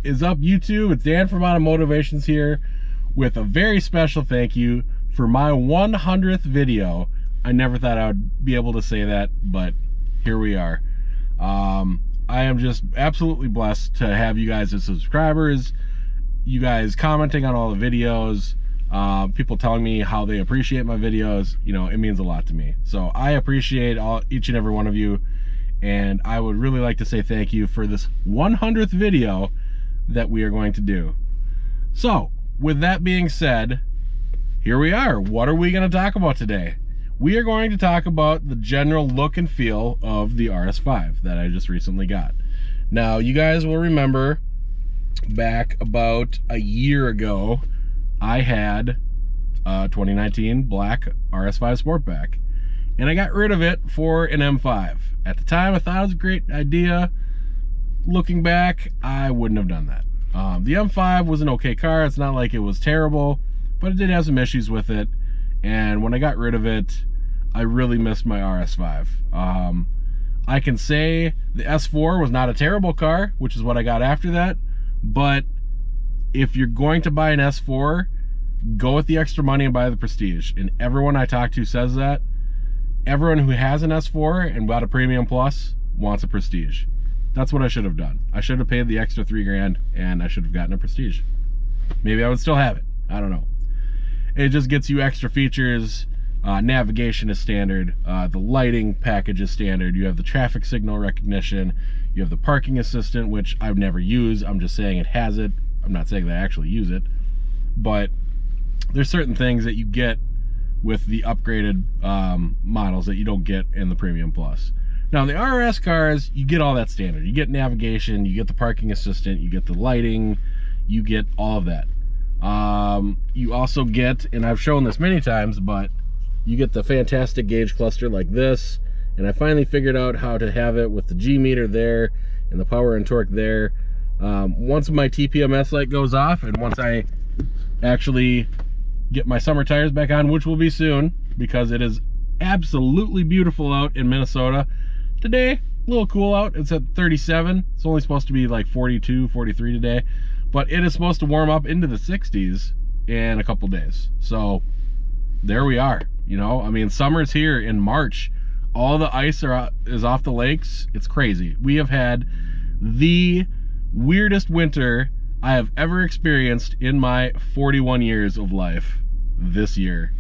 is up, YouTube? It's Dan from AutoMotivationZ here with a very special thank you for my 100th video. I never thought I would be able to say that, but here we are. I am just absolutely blessed to have you guys as subscribers, you guys commenting on all the videos, people telling me how they appreciate my videos. You know, it means a lot to me. So I appreciate each and every one of you, and I would really like to say thank you for this 100th video that we are going to do. So with that being said, here we are. What are we going to talk about today? We are going to talk about the general look and feel of the RS5 that I just recently got. Now, you guys will remember back about a year ago, I had a 2019 black RS5 Sportback, and I got rid of it for an M5. At the time, I thought it was a great idea. Looking back, I wouldn't have done that. The M5 was an okay car. It's not like it was terrible, but it did have some issues with it. And when I got rid of it, I really missed my RS5. I can say the S4 was not a terrible car, which is what I got after that. But if you're going to buy an S4, go with the extra money and buy the Prestige. And everyone I talk to says that. Everyone who has an S4 and bought a Premium Plus wants a Prestige. That's what I should have done. I should have paid the extra $3 grand and I should have gotten a Prestige. Maybe I would still have it. I don't know. It just gets you extra features. Navigation is standard. The lighting package is standard. You have the traffic signal recognition. You have the parking assistant, which I've never used. I'm just saying it has it. I'm not saying that I actually use it. But there's certain things that you get with the upgraded models that you don't get in the Premium Plus. Now, the RS cars, you get all that standard. You get navigation, you get the parking assistant, you get the lighting, you get all of that. You also get, and I've shown this many times, but you get the fantastic gauge cluster like this, and I finally figured out how to have it with the G meter there and the power and torque there. Once my TPMS light goes off, and once I actually get my summer tires back on, which will be soon, because it is absolutely beautiful out in Minnesota. Today, a little cool out. It's at 37. It's only supposed to be like 42, 43 today, but it is supposed to warm up into the 60s in a couple days. So there we are. You know, I mean, summer's here in March. All the ice is off the lakes. It's crazy. We have had the weirdest winter I have ever experienced in my 41 years of life this year.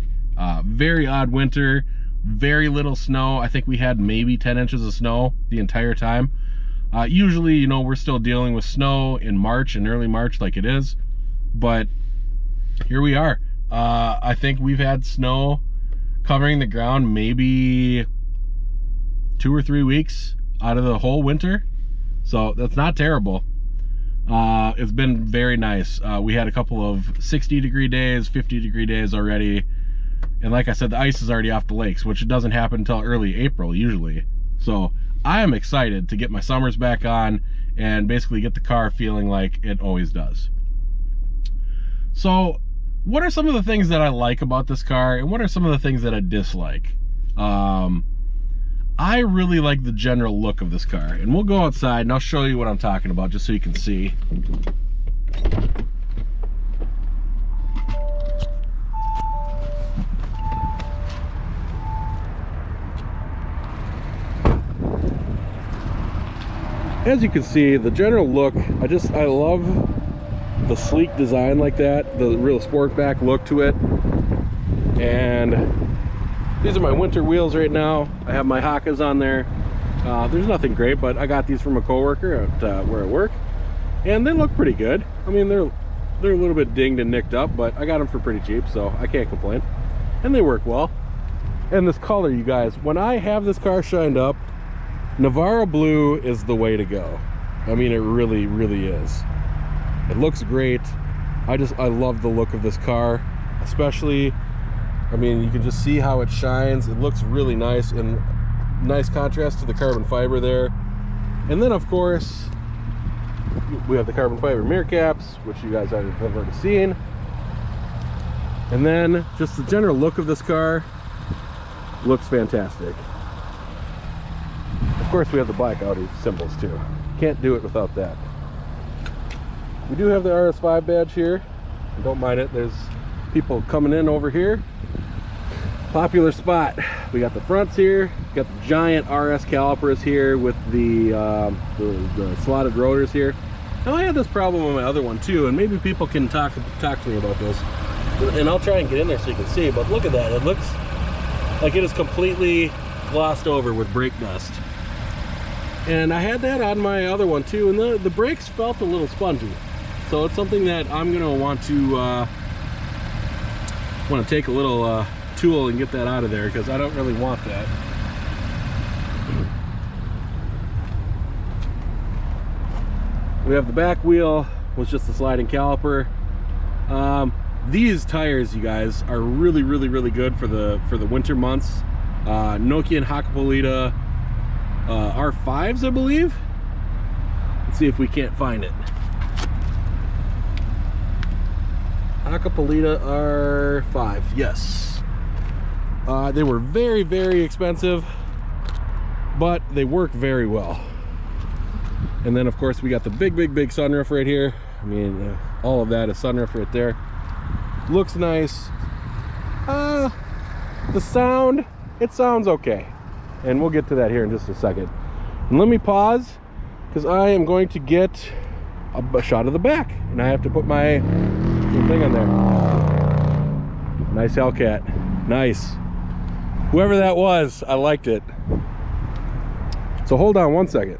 Very odd winter, very little snow. I think we had maybe 10 inches of snow the entire time. Usually, you know, we're still dealing with snow in March and early March like it is, but here we are. I think we've had snow covering the ground maybe 2 or 3 weeks out of the whole winter. So that's not terrible. It's been very nice. We had a couple of 60-degree days, 50-degree days already. And like I said, the ice is already off the lakes, which it doesn't happen until early April usually. So I am excited to get my summers back on and basically get the car feeling like it always does. So what are some of the things that I like about this car, and what are some of the things that I dislike? I really like the general look of this car, and we'll go outside and I'll show you what I'm talking about just so you can see. As you can see, the general look, I love the sleek design like that, the real Sportback look to it. And these are my winter wheels right now. I have my Hakas on there. There's nothing great, but I got these from a coworker at where I work, and they look pretty good. I mean, they're a little bit dinged and nicked up, but I got them for pretty cheap, so I can't complain. And they work well. And this color, you guys, when I have this car shined up, Navarro blue is the way to go. I mean, it really, really is. It looks great. I love the look of this car, especially, I mean, you can just see how it shines. It looks really nice, and nice contrast to the carbon fiber there. And then, of course, we have the carbon fiber mirror caps, which you guys have already seen. And then just the general look of this car looks fantastic. Of course, we have the black Audi symbols too. Can't do it without that. we do have the RS5 badge here. Don't mind it. There's people coming in over here. Popular spot. We got the fronts here. Got the giant RS calipers here with the slotted rotors here. Now I had this problem with my other one too, and maybe people can talk to me about this. And I'll try and get in there so you can see. But look at that. It looks like it is completely glossed over with brake dust. And I had that on my other one too, and the brakes felt a little spongy. So it's something that I'm gonna want to take a little tool and get that out of there, because I don't really want that. We have the back wheel was just a sliding caliper. These tires, you guys, are really good for the winter months. Nokia and Hakkapeliitta R5s, I believe. Let's see if we can't find it. Hakkapeliitta R5, yes. They were very expensive, but they work very well. And then of course we got the big sunroof right here. I mean, all of that is sunroof right there. Looks nice. The sound, it sounds okay, and we'll get to that here in just a second. And let me pause, because I am going to get a shot of the back, and I have to put my thing on there. Nice Hellcat, nice. Whoever that was, I liked it. So hold on one second.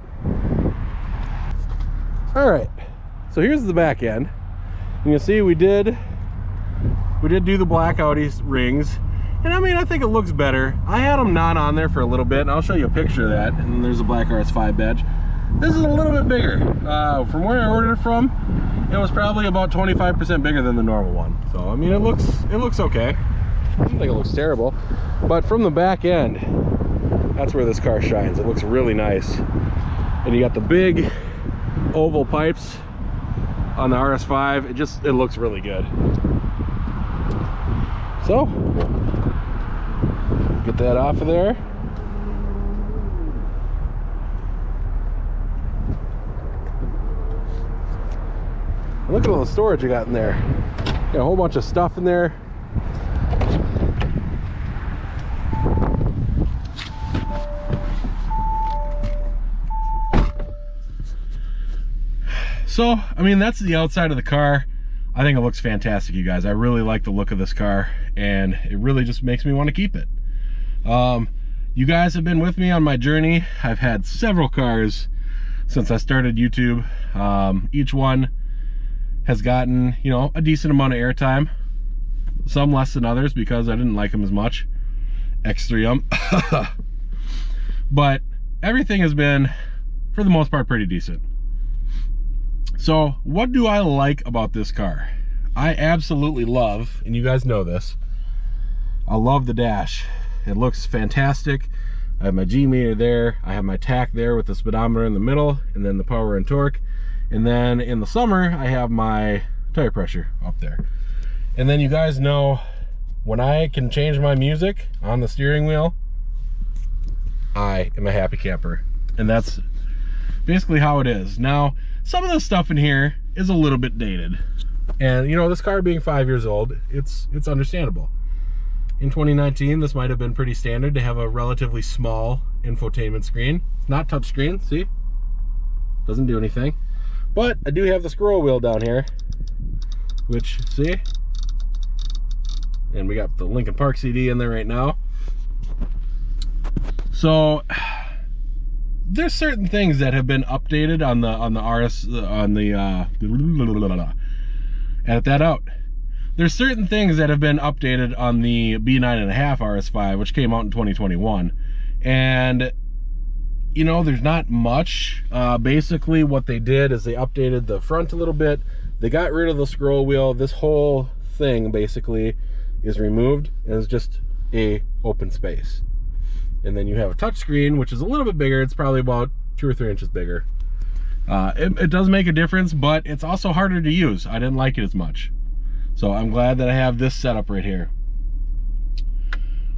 All right, so here's the back end. You can see we did do the black Audi rings, and I mean, I think it looks better. I had them not on there for a little bit, and I'll show you a picture of that. And there's a black RS5 badge. This is a little bit bigger. From where I ordered it from, it was probably about 25% bigger than the normal one. So I mean, it looks okay. I don't think it looks terrible, but from the back end, that's where this car shines. It looks really nice. And you got the big oval pipes on the RS5. It looks really good. So get that off of there. Look at all the storage you got in there. Got a whole bunch of stuff in there. So, I mean, that's the outside of the car. I think it looks fantastic, you guys. I really like the look of this car, and it really just makes me want to keep it. You guys have been with me on my journey. I've had several cars since I started YouTube. Each one has gotten, you know, a decent amount of airtime. Some less than others because I didn't like them as much. X3 But everything has been, for the most part, pretty decent. So what do I like about this car? I absolutely love, and you guys know this, I love the dash. It looks fantastic. I have my G meter there. I have my tach there with the speedometer in the middle, and then the power and torque. And then in the summer, I have my tire pressure up there. And then you guys know, when I can change my music on the steering wheel, I am a happy camper. And that's basically how it is. Now, some of the stuff in here is a little bit dated. And you know, this car being 5 years old, it's understandable. In 2019, this might have been pretty standard to have a relatively small infotainment screen. It's not touchscreen, see? Doesn't do anything. But I do have the scroll wheel down here, which, see? And we got the Linkin Park CD in there right now. So there's certain things that have been updated on the RS, edit that out. There's certain things that have been updated on the B9.5 RS5, which came out in 2021. And you know, there's not much. Basically what they did is they updated the front a little bit. They got rid of the scroll wheel. This whole thing basically is removed, and it's just a open space. And then you have a touch screen, which is a little bit bigger. It's probably about 2 or 3 inches bigger. It does make a difference, but it's also harder to use. I didn't like it as much. So I'm glad that I have this setup right here.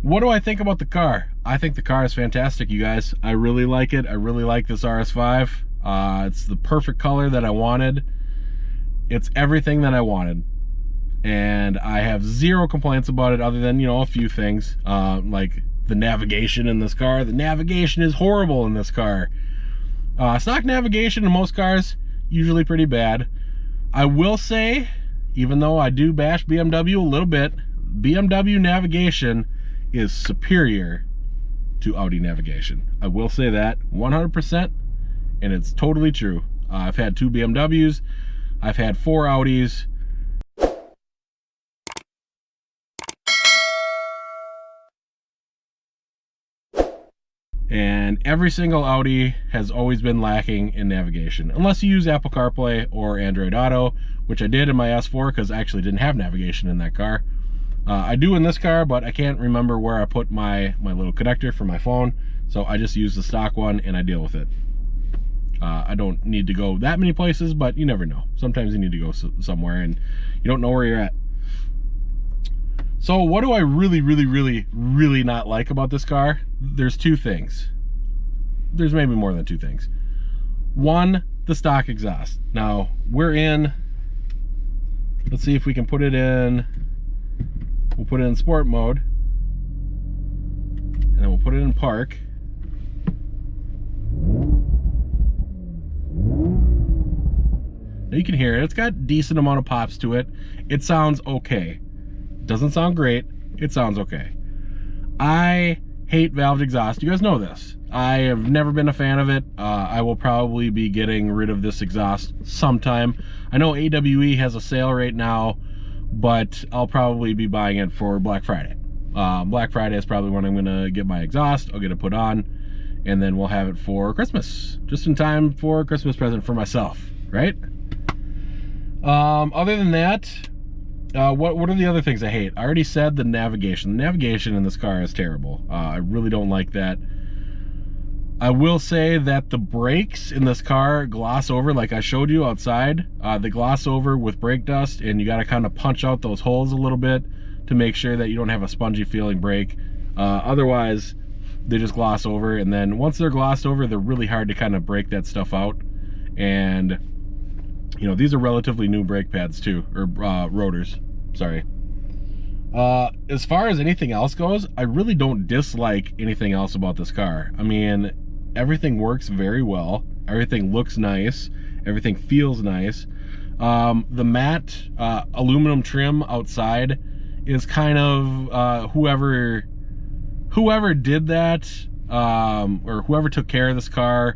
What do I think about the car? I think the car is fantastic, you guys. I really like it. I really like this RS5. It's the perfect color that I wanted. It's everything that I wanted, and I have zero complaints about it other than, you know, a few things, like the navigation in this car. The navigation is horrible in this car. Stock navigation in most cars, usually pretty bad. I will say, even though I do bash BMW a little bit, BMW navigation is superior to Audi navigation. I will say that 100%, and it's totally true. I've had 2 BMWs, I've had 4 Audis. And every single Audi has always been lacking in navigation, unless you use Apple CarPlay or Android Auto, which I did in my S4 because I actually didn't have navigation in that car. I do in this car, but I can't remember where I put my little connector for my phone, so I just use the stock one and I deal with it. I don't need to go that many places, but you never know. Sometimes you need to go somewhere and you don't know where you're at. So what do I really not like about this car? There's 2 things. There's maybe more than 2 things. One, the stock exhaust. Now, we're in, let's see if we can put it in, we'll put it in sport mode, and then we'll put it in park. Now you can hear it. It's got a decent amount of pops to it. It sounds okay. Doesn't sound great. It sounds okay. I hate valved exhaust. You guys know this. I have never been a fan of it. I will probably be getting rid of this exhaust sometime. I know AWE has a sale right now, but I'll probably be buying it for Black Friday. Black Friday is probably when I'm gonna get my exhaust. I'll get it put on, and then we'll have it for Christmas, just in time for a Christmas present for myself, right? Other than that, what are the other things I hate? I already said the navigation. The navigation in this car is terrible. I really don't like that. I will say that the brakes in this car gloss over, like I showed you outside. They gloss over with brake dust, and you got to kind of punch out those holes a little bit to make sure that you don't have a spongy feeling brake. Otherwise, they just gloss over, and then once they're glossed over, they're really hard to kind of break that stuff out. And, you know, these are relatively new brake pads too, or rotors, sorry. As far as anything else goes, I really don't dislike anything else about this car. I mean, everything works very well. Everything looks nice. Everything feels nice. The matte aluminum trim outside is kind of whoever did that, or whoever took care of this car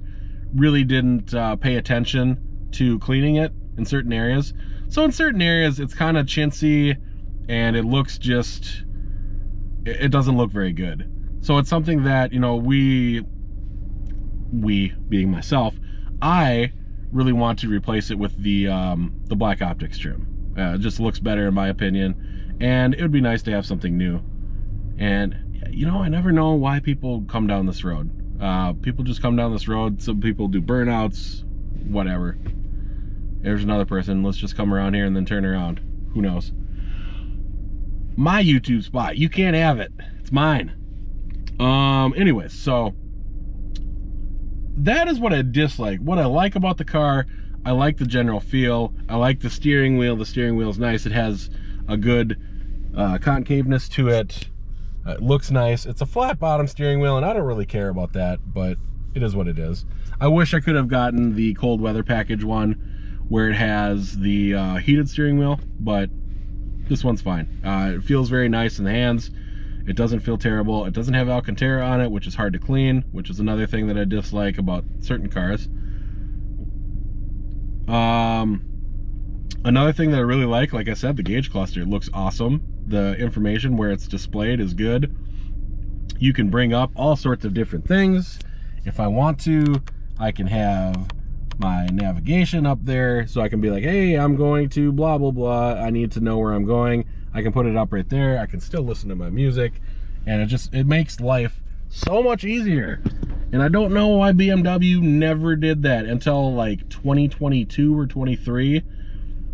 really didn't pay attention to cleaning it in certain areas. So in certain areas it's kind of chintzy and it looks just, it doesn't look very good. So it's something that, you know, we being myself, I really want to replace it with the black optics trim. It just looks better in my opinion, and it would be nice to have something new. And you know, I never know why people come down this road. People just come down this road. Some people do burnouts, whatever. There's another person, let's just come around here and then turn around. Who knows? My YouTube spot, you can't have it. It's mine. Anyways, so that is what I dislike. What I like about the car, I like the general feel. I like the steering wheel. The steering wheel is nice. It has a good concaveness to it. It looks nice. It's a flat bottom steering wheel, and I don't really care about that, but it is what it is. I wish I could have gotten the cold weather package one where it has the heated steering wheel, but this one's fine. It feels very nice in the hands. It doesn't feel terrible. It doesn't have Alcantara on it, which is hard to clean, which is another thing that I dislike about certain cars. Another thing that I really like I said, the gauge cluster. It looks awesome. The information where it's displayed is good. You can bring up all sorts of different things. If I want to, I can have my navigation up there, so I can be like, hey, I'm going to blah blah blah, I need to know where I'm going. I can put it up right there. I can still listen to my music, and it makes life so much easier. And I don't know why BMW never did that until like 2022 or 23.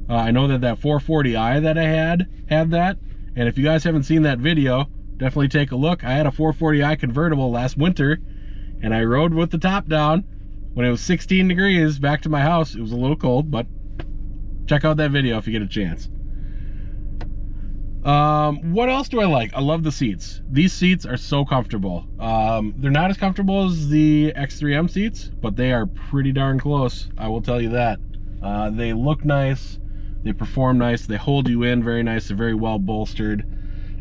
I know that 440i that I had that, and if you guys haven't seen that video, definitely take a look. I had a 440i convertible last winter, and I rode with the top down when it was 16 degrees back to my house. It was a little cold, but check out that video if you get a chance. What else do I like? I love the seats. These seats are so comfortable. They're not as comfortable as the X3M seats, but they are pretty darn close, I will tell you that. They look nice, they perform nice, they hold you in very nice, they're very well bolstered.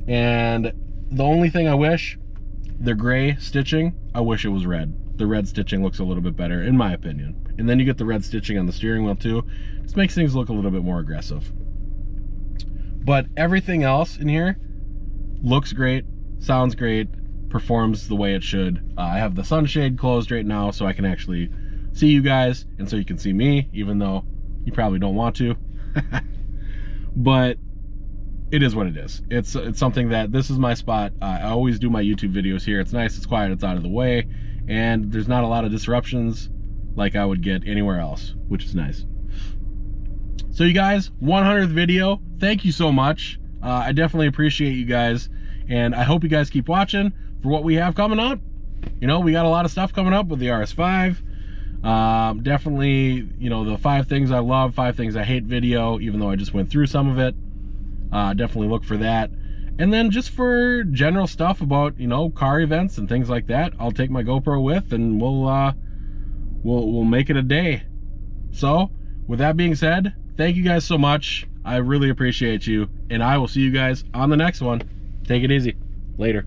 And the only thing I wish, the gray stitching, I wish it was red. The red stitching looks a little bit better, in my opinion. And then you get the red stitching on the steering wheel too. Just makes things look a little bit more aggressive. But everything else in here looks great, sounds great, performs the way it should. I have the sunshade closed right now so I can actually see you guys, and so you can see me, even though you probably don't want to. But it is what it is. It's something that, this is my spot. I always do my YouTube videos here. It's nice, it's quiet, it's out of the way, and there's not a lot of disruptions like I would get anywhere else, which is nice. So you guys, 100th video, thank you so much. I definitely appreciate you guys, and I hope you guys keep watching for what we have coming up. You know, we got a lot of stuff coming up with the RS5. Definitely, you know, the 5 things I love, 5 things I hate video, even though I just went through some of it. Definitely look for that. And then just for general stuff about, you know, car events and things like that, I'll take my GoPro with, and we'll make it a day. So with that being said, thank you guys so much. I really appreciate you, and I will see you guys on the next one. Take it easy. Later.